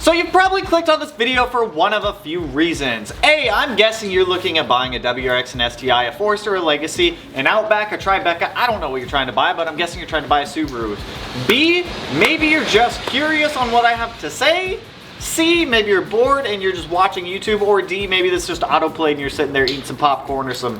So you've probably clicked on this video for one of a few reasons. A, I'm guessing you're looking at buying a WRX and STI, a Forester, a Legacy, an Outback, a Tribeca. I don't know what you're trying to buy, but I'm guessing you're trying to buy a Subaru. B, maybe you're just curious on what I have to say. C, maybe you're bored and you're just watching YouTube. Or D, maybe this just autoplayed and you're sitting there eating some popcorn or some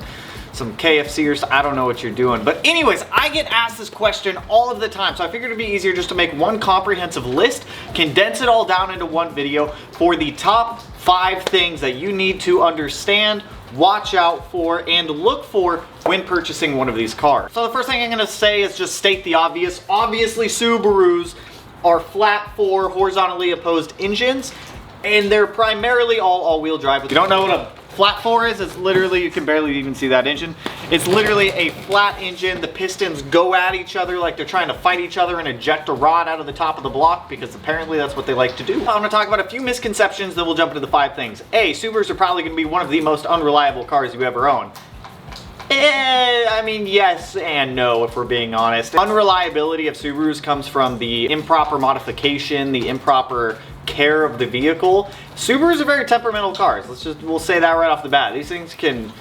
KFC or something. I don't know what you're doing. But anyways, I get asked this question all of the time, so I figured it'd be easier just to make one comprehensive list, condense it all down into one video for the top 5 things that you need to understand, watch out for, and look for when purchasing one of these cars. So the first thing I'm gonna say is just state the obvious. Obviously, Subarus are flat 4 horizontally opposed engines, and they're primarily all-wheel drive. If you don't know what a flat 4 is, it's literally, you can barely even see that engine. It's literally a flat engine. The pistons go at each other like they're trying to fight each other and eject a rod out of the top of the block, because apparently that's what they like to do. I'm gonna talk about a few misconceptions, then we'll jump into the 5 things. A, Subarus are probably gonna be one of the most unreliable cars you ever own. I mean, yes and no, if we're being honest. Unreliability of Subarus comes from the improper modification, the improper care of the vehicle. Subarus are very temperamental cars. We'll say that right off the bat. These things can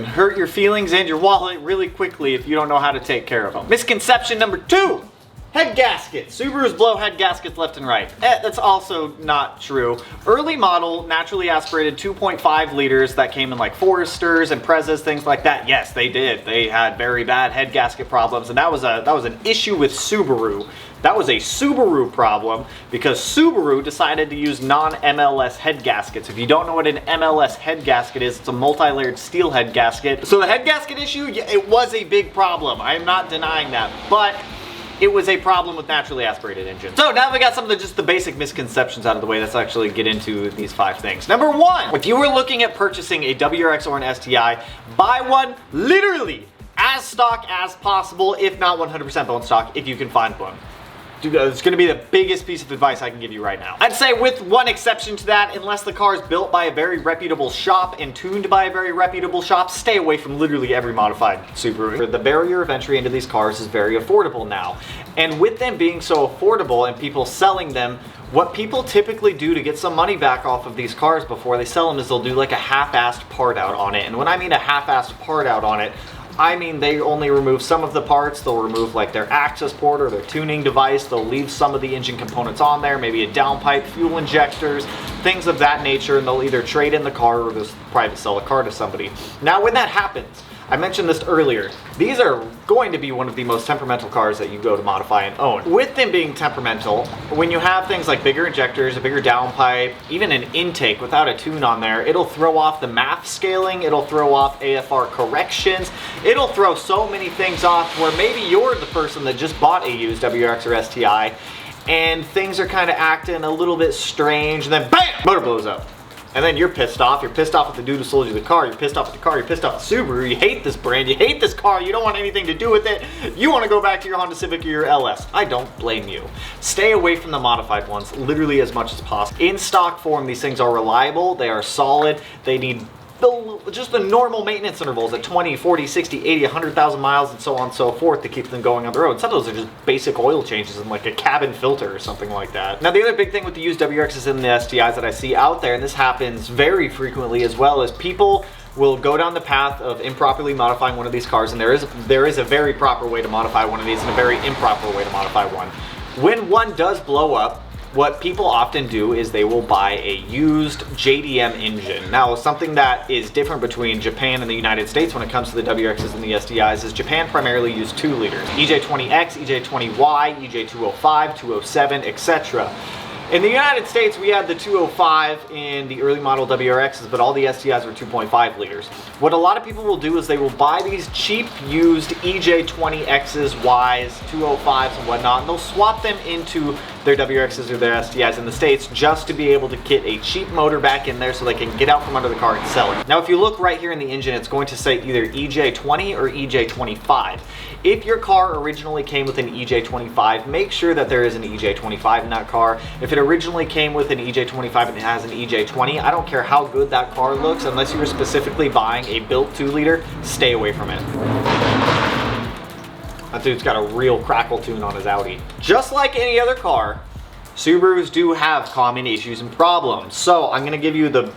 hurt your feelings and your wallet really quickly if you don't know how to take care of them. Misconception number 2. Head gaskets. Subarus blow head gaskets left and right. That's also not true. Early model naturally aspirated 2.5 liters that came in like Foresters and Prezas, things like that. Yes, they did. They had very bad head gasket problems, and that was an issue with Subaru. That was a Subaru problem because Subaru decided to use non-MLS head gaskets. If you don't know what an MLS head gasket is, it's a multi-layered steel head gasket. So the head gasket issue, yeah, it was a big problem. I am not denying that, but it was a problem with naturally aspirated engines. So now we got some of the basic misconceptions out of the way. Let's actually get into these 5 things. Number 1, if you were looking at purchasing a WRX or an STI, buy one literally as stock as possible, if not 100% bone stock, if you can find one. Dude, it's gonna be the biggest piece of advice I can give you right now. I'd say with one exception to that, unless the car is built by a very reputable shop and tuned by a very reputable shop, stay away from literally every modified Subaru. The barrier of entry into these cars is very affordable now. And with them being so affordable and people selling them, what people typically do to get some money back off of these cars before they sell them is they'll do like a half-assed part out on it. And when I mean a half-assed part out on it, I mean they only remove some of the parts. They'll remove like their access port or their tuning device. They'll leave some of the engine components on there, maybe a downpipe, fuel injectors, things of that nature, and they'll either trade in the car or just private sell the car to somebody. Now when that happens, I mentioned this earlier, these are going to be one of the most temperamental cars that you go to modify and own. With them being temperamental, when you have things like bigger injectors, a bigger downpipe, even an intake without a tune on there, it'll throw off the math scaling, it'll throw off AFR corrections, it'll throw so many things off where maybe you're the person that just bought a used WRX or STI and things are kind of acting a little bit strange, and then BAM! Motor blows up. And then you're pissed off at the dude who sold you the car, you're pissed off at the car, you're pissed off at Subaru, you hate this brand, you hate this car, you don't want anything to do with it, you want to go back to your Honda Civic or your LS. I don't blame you. Stay away from the modified ones literally as much as possible. In stock form, these things are reliable, they are solid, they need just the normal maintenance intervals at 20, 40, 60, 80, 100,000 miles and so on and so forth to keep them going on the road. Some of those are just basic oil changes and like a cabin filter or something like that. Now the other big thing with the used WRXs and the STIs that I see out there, and this happens very frequently as well, is people will go down the path of improperly modifying one of these cars, and there is a very proper way to modify one of these and a very improper way to modify one. When one does blow up, what people often do is they will buy a used JDM engine. Now, something that is different between Japan and the United States when it comes to the WRXs and the STIs is Japan primarily used 2 liters. EJ20X, EJ20Y, EJ205, 207, etc. In the United States, we had the 205 in the early model WRXs, but all the STIs were 2.5 liters. What a lot of people will do is they will buy these cheap used EJ20Xs, Ys, 205s and whatnot, and they'll swap them into their WRXs or their STIs in the States just to be able to get a cheap motor back in there so they can get out from under the car and sell it. Now, if you look right here in the engine, it's going to say either EJ20 or EJ25. If your car originally came with an EJ25, make sure that there is an EJ25 in that car. If it originally came with an EJ25 and it has an EJ20, I don't care how good that car looks, unless you were specifically buying a built 2 liter, stay away from it. That dude's got a real crackle tune on his Audi. Just like any other car, Subarus do have common issues and problems. So I'm gonna give you the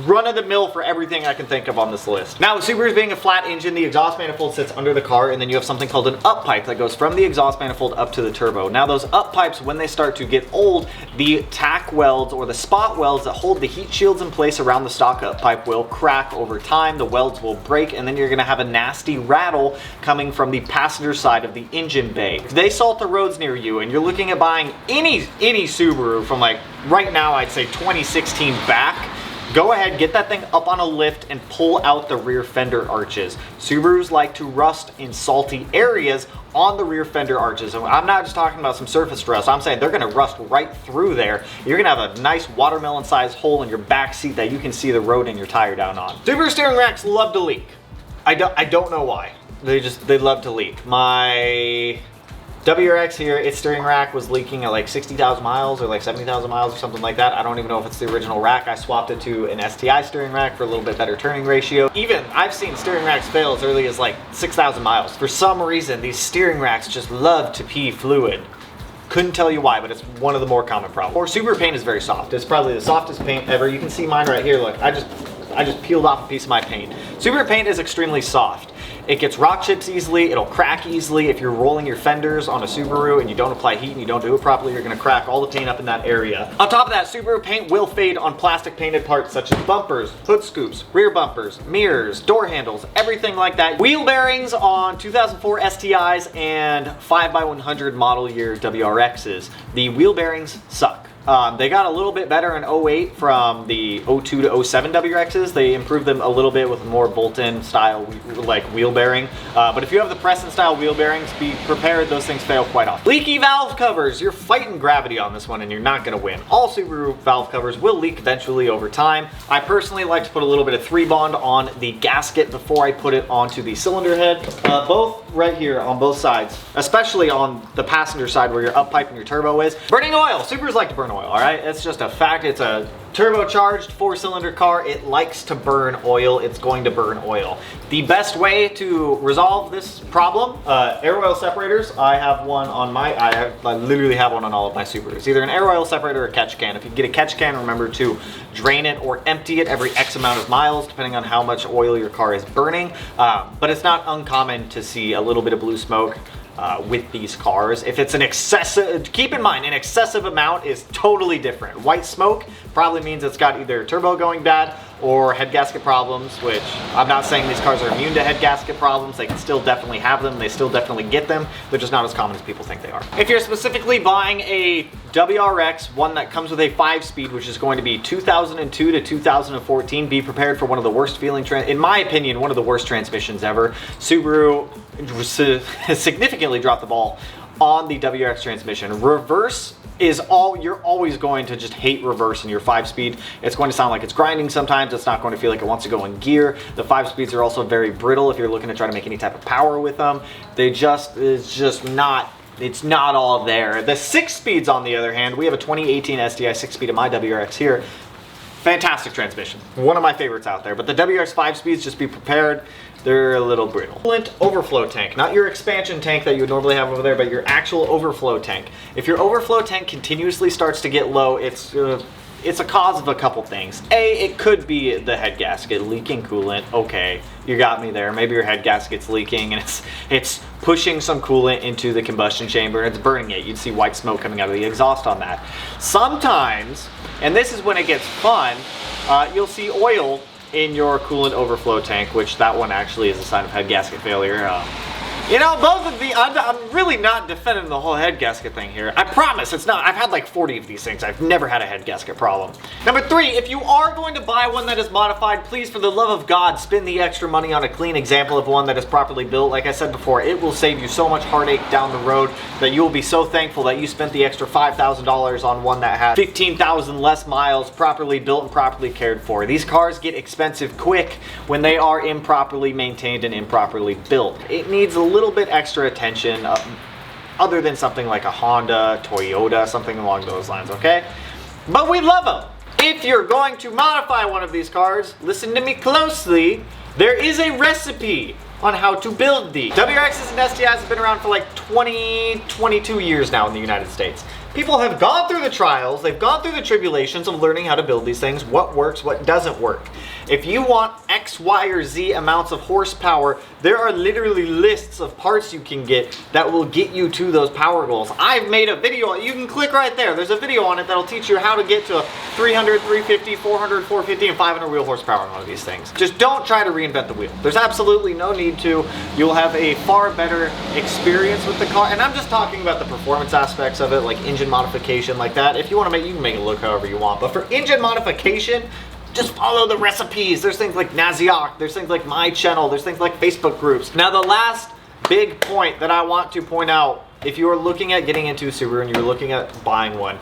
run-of-the-mill for everything I can think of on this list. Now, with Subarus being a flat engine, the exhaust manifold sits under the car, and then you have something called an up pipe that goes from the exhaust manifold up to the turbo. Now, those up pipes, when they start to get old, the tack welds or the spot welds that hold the heat shields in place around the stock up pipe will crack over time. The welds will break, and then you're gonna have a nasty rattle coming from the passenger side of the engine bay. If they salt the roads near you and you're looking at buying any Subaru from, like, right now, I'd say 2016 back, go ahead, get that thing up on a lift and pull out the rear fender arches. Subarus like to rust in salty areas on the rear fender arches. And I'm not just talking about some surface rust, I'm saying they're gonna rust right through there. You're gonna have a nice watermelon sized hole in your back seat that you can see the road and your tire down on. Subaru steering racks love to leak. I don't know why. They love to leak. My WRX here, its steering rack was leaking at like 60,000 miles or like 70,000 miles or something like that. I don't even know if it's the original rack. I swapped it to an STI steering rack for a little bit better turning ratio. Even I've seen steering racks fail as early as like 6,000 miles. For some reason, these steering racks just love to pee fluid. Couldn't tell you why, but it's one of the more common problems. Or Subaru paint is very soft. It's probably the softest paint ever. You can see mine right here. Look, I just peeled off a piece of my paint. Subaru paint is extremely soft. It gets rock chips easily, it'll crack easily. If you're rolling your fenders on a Subaru and you don't apply heat and you don't do it properly, you're gonna crack all the paint up in that area. On top of that, Subaru paint will fade on plastic painted parts such as bumpers, hood scoops, rear bumpers, mirrors, door handles, everything like that. Wheel bearings on 2004 STIs and 5x100 model year WRXs. The wheel bearings suck. They got a little bit better in 08 from the 02 to 07 WRXs. They improved them a little bit with more bolt-in style like wheel bearing. But if you have the Preston style wheel bearings, be prepared, those things fail quite often. Leaky valve covers. You're fighting gravity on this one and you're not gonna win. All Subaru valve covers will leak eventually over time. I personally like to put a little bit of 3-bond on the gasket before I put it onto the cylinder head. Both right here on both sides, especially on the passenger side where your up pipe and your turbo is. Burning oil. Subarus like to burn oil. All right, it's just a fact. It's a turbocharged 4-cylinder car. It likes to burn oil. It's going to burn oil. The best way to resolve this problem, air oil separators. I have one on my, I literally have one on all of my Subarus. Either an air oil separator or a catch can. If you get a catch can, remember to drain it or empty it every X amount of miles, depending on how much oil your car is burning. But it's not uncommon to see a little bit of blue smoke with these cars. If it's an excessive, keep in mind, an excessive amount is totally different. White smoke probably means it's got either turbo going bad or head gasket problems, which I'm not saying these cars are immune to head gasket problems. They can still definitely have them. They still definitely get them. They're just not as common as people think they are. If you're specifically buying a WRX, one that comes with a 5-speed, which is going to be 2002 to 2014, be prepared for one of the worst feeling, in my opinion, one of the worst transmissions ever. Subaru significantly dropped the ball on the WRX transmission. Reverse is you're always going to just hate reverse in your 5-speed. It's going to sound like it's grinding sometimes. It's not going to feel like it wants to go in gear. The 5-speeds are also very brittle if you're looking to try to make any type of power with them. It's not all there. The 6-speeds, on the other hand, we have a 2018 STI 6-speed in my WRX here. Fantastic transmission. One of my favorites out there. But the WRX 5-speeds, just be prepared. They're a little brittle. Coolant overflow tank, not your expansion tank that you would normally have over there, but your actual overflow tank. If your overflow tank continuously starts to get low, it's a cause of a couple things. A, it could be the head gasket leaking coolant. Okay, you got me there. Maybe your head gasket's leaking and it's pushing some coolant into the combustion chamber and it's burning it. You'd see white smoke coming out of the exhaust on that. Sometimes, and this is when it gets fun, you'll see oil in your coolant overflow tank, which that one actually is a sign of head gasket failure. You know, both of the, I'm really not defending the whole head gasket thing here. I promise it's not. I've had like 40 of these things. I've never had a head gasket problem. Number 3, if you are going to buy one that is modified, please, for the love of God, spend the extra money on a clean example of one that is properly built. Like I said before, it will save you so much heartache down the road that you will be so thankful that you spent the extra $5,000 on one that had 15,000 less miles, properly built and properly cared for. These cars get expensive quick when they are improperly maintained and improperly built. It needs a little bit extra attention other than something like a Honda, Toyota, something along those lines, okay? But we love them. If you're going to modify one of these cars, listen to me closely. There is a recipe on how to build these. WRXs and STIs have been around for like 22 years now in the United States. People have gone through the trials, they've gone through the tribulations of learning how to build these things, what works, what doesn't work. If you want X, Y, or Z amounts of horsepower, there are literally lists of parts you can get that will get you to those power goals. I've made a video, you can click right there, there's a video on it that'll teach you how to get to 300, 350, 400, 450, and 500 wheel horsepower on one of these things. Just don't try to reinvent the wheel. There's absolutely no need to. You'll have a far better experience with the car, and I'm just talking about the performance aspects of it, like engine modification like that. If you want to make, you can make it look however you want, but for engine modification, just follow the recipes. There's things like Naziok, there's things like my channel, there's things like Facebook groups. Now the last big point that I want to point out, if you are looking at getting into a Subaru and you're looking at buying one,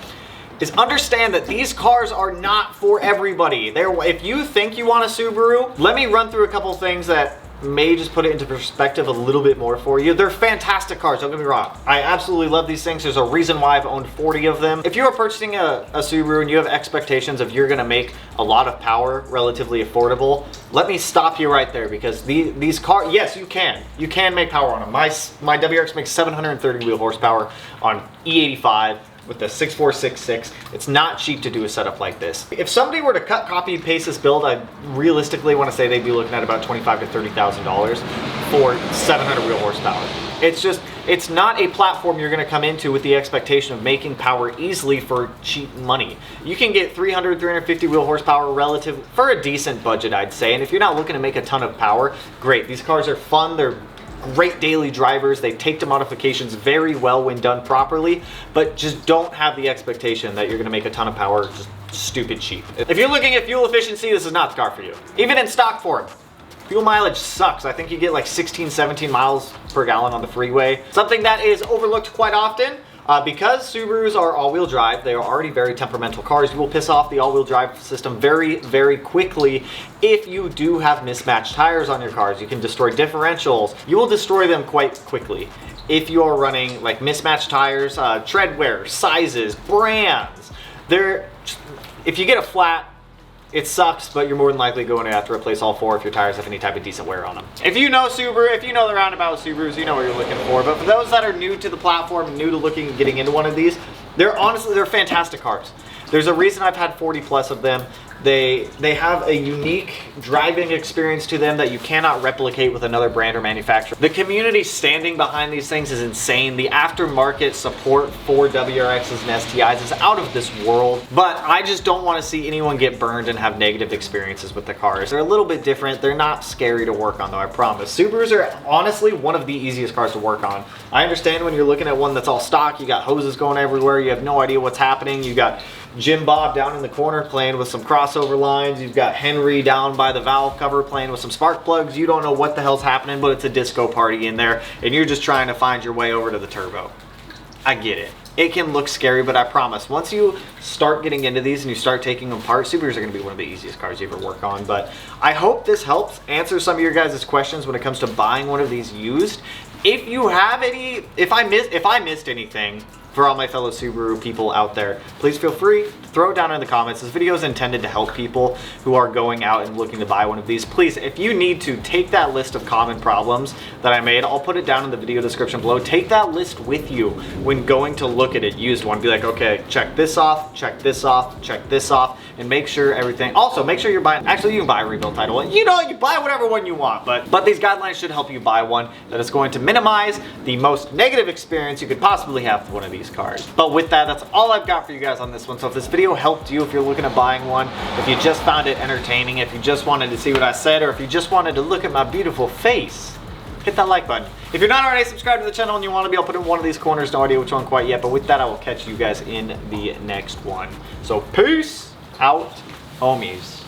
is understand that these cars are not for everybody. If you think you want a Subaru, let me run through a couple things that may just put it into perspective a little bit more for you. They're fantastic cars, don't get me wrong. I absolutely love these things. There's a reason why I've owned 40 of them. If you are purchasing a Subaru and you have expectations of you're gonna make a lot of power relatively affordable, let me stop you right there, because these cars, yes, you can make power on them. My WRX makes 730 wheel horsepower on E85 with the 6466. It's not cheap to do a setup like this. If somebody were to cut, copy, and paste this build, I realistically want to say they'd be looking at about $25,000 to $30,000 for 700 wheel horsepower. It's not a platform you're going to come into with the expectation of making power easily for cheap money. You can get 300, 350 wheel horsepower relative for a decent budget, I'd say. And if you're not looking to make a ton of power, great. These cars are fun. They're great daily drivers. They take to modifications very well when done properly, but just don't have the expectation that you're going to make a ton of power just stupid cheap. If you're looking at fuel efficiency, this is not the car for you. Even in stock form, fuel mileage sucks. I think you get like 16, 17 miles per gallon on the freeway. Something that is overlooked quite often. Because Subarus are all-wheel drive, they are already very temperamental cars. You will piss off the all-wheel drive system very, very quickly if you do have mismatched tires on your cars. You can destroy differentials. You will destroy them quite quickly if you are running like mismatched tires, tread wear, sizes, brands. If you get a flat, it sucks, but you're more than likely going to have to replace all four if your tires have any type of decent wear on them. If you know Subaru, if you know the roundabout with Subarus, you know what you're looking for. But for those that are new to the platform, new to getting into one of these, they're fantastic cars. There's a reason I've had 40 plus of them. They have a unique driving experience to them that you cannot replicate with another brand or manufacturer. The community standing behind these things is insane. The aftermarket support for WRXs and STIs is out of this world, but I just don't want to see anyone get burned and have negative experiences with the cars. They're a little bit different. They're not scary to work on though, I promise. Subarus are honestly one of the easiest cars to work on. I understand when you're looking at one that's all stock, you got hoses going everywhere, you have no idea what's happening, you got Jim Bob down in the corner playing with some crossover lines. You've got Henry down by the valve cover playing with some spark plugs. You don't know what the hell's happening, but it's a disco party in there, and you're just trying to find your way over to the turbo. I get it. It can look scary, but I promise, once you start getting into these and you start taking them apart, Subarus are going to be one of the easiest cars you ever work on. But I hope this helps answer some of your guys' questions when it comes to buying one of these used. If you have any, if I missed anything, for all my fellow Subaru people out there, please feel free to throw it down in the comments. This video is intended to help people who are going out and looking to buy one of these. Please, if you need to, take that list of common problems that I made. I'll put it down in the video description below. Take that list with you when going to look at a used one. Be like, okay, check this off, check this off, check this off, and make sure everything. Also, make sure you're buying, actually you can buy a rebuild title. You know, you buy whatever one you want, but these guidelines should help you buy one that is going to minimize the most negative experience you could possibly have with one of these cars. But with that, that's all I've got for you guys on this one. So if this video helped you, if you're looking at buying one, if you just found it entertaining, if you just wanted to see what I said, or if you just wanted to look at my beautiful face, hit that like button. If you're not already subscribed to the channel and you want to be, I'll put in one of these corners, no idea which one quite yet, but with that, I will catch you guys in the next one. So peace out, homies.